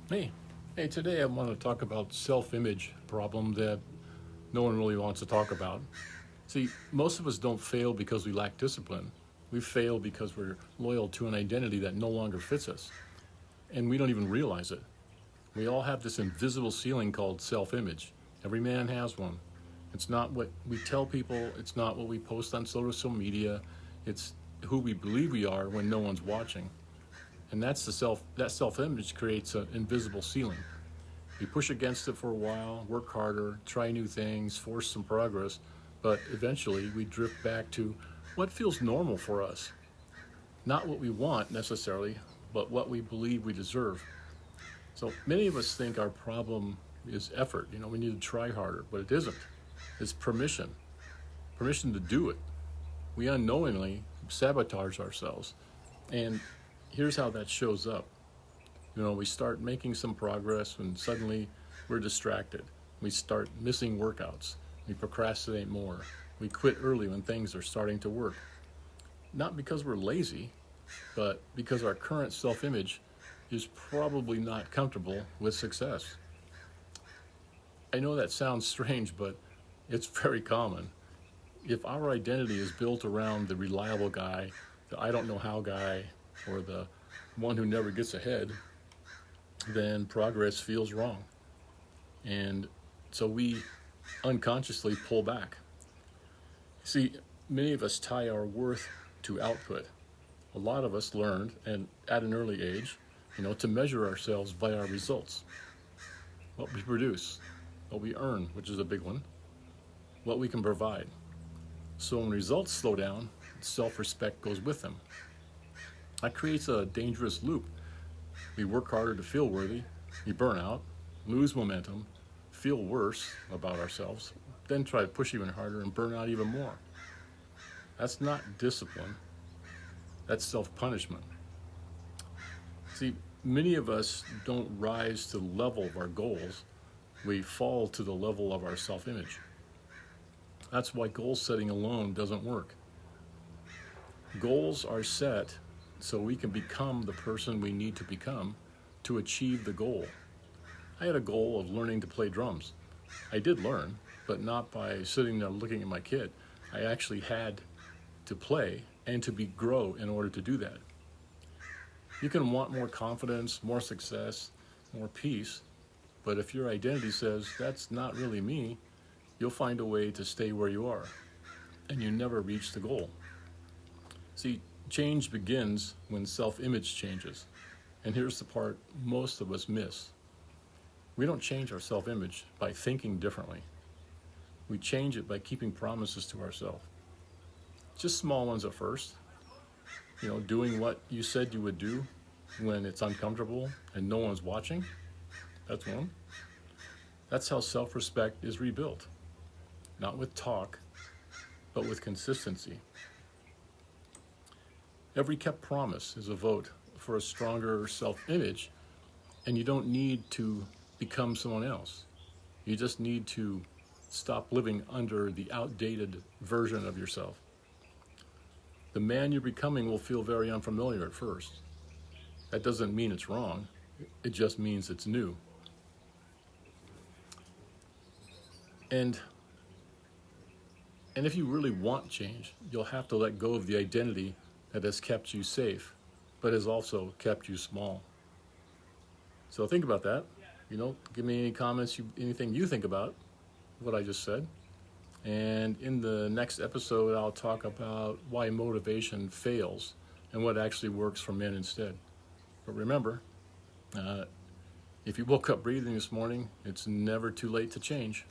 Hey, hey, today I want to talk about self-image problem that no one really wants to talk about. See, most of us don't fail because we lack discipline. We fail because we're loyal to an identity that no longer fits us, and we don't even realize it. We all have this invisible ceiling called self-image. Every man has one. It's not what we tell people, it's not what we post on social media, it's who we believe we are when no one's watching. And that self-image creates an invisible ceiling. We push against it for a while, work harder, try new things, force some progress, but eventually we drift back to what feels normal for us. Not what we want necessarily, but what we believe we deserve. So many of us think our problem is effort. We need to try harder, but it isn't. It's permission to do it. We unknowingly sabotage ourselves. And here's how that shows up. We start making some progress and suddenly we're distracted. We start missing workouts. We procrastinate more. We quit early when things are starting to work. Not because we're lazy, but because our current self-image is probably not comfortable with success. I know that sounds strange, but it's very common. If our identity is built around the reliable guy, the I don't know how guy, or the one who never gets ahead, then progress feels wrong. And so we unconsciously pull back. See, many of us tie our worth to output. A lot of us learned, and at an early age, to measure ourselves by our results. What we produce, what we earn, which is a big one, what we can provide. So when results slow down, self-respect goes with them. That creates a dangerous loop. We work harder to feel worthy, we burn out, lose momentum, feel worse about ourselves, then try to push even harder and burn out even more. That's not discipline, that's self-punishment. See, many of us don't rise to the level of our goals, we fall to the level of our self-image. That's why goal setting alone doesn't work. Goals are set so we can become the person we need to become to achieve the goal. I had a goal of learning to play drums. I did learn, but not by sitting there looking at my kid. I actually had to play and to grow in order to do that. You can want more confidence, more success, more peace, but if your identity says that's not really me, you'll find a way to stay where you are, and you never reach the goal. See, change begins when self-image changes, and here's the part most of us miss. We don't change our self-image by thinking differently. We change it by keeping promises to ourselves. Just small ones at first. Doing what you said you would do when it's uncomfortable and no one's watching. That's one. That's how self-respect is rebuilt. Not with talk, but with consistency. Every kept promise is a vote for a stronger self-image, and you don't need to become someone else. You just need to stop living under the outdated version of yourself. The man you're becoming will feel very unfamiliar at first. That doesn't mean it's wrong, it just means it's new. And if you really want change, you'll have to let go of the identity that has kept you safe, but has also kept you small. So think about that. Give me any comments, anything you think about what I just said. And in the next episode, I'll talk about why motivation fails and what actually works for men instead. But remember, if you woke up breathing this morning, it's never too late to change.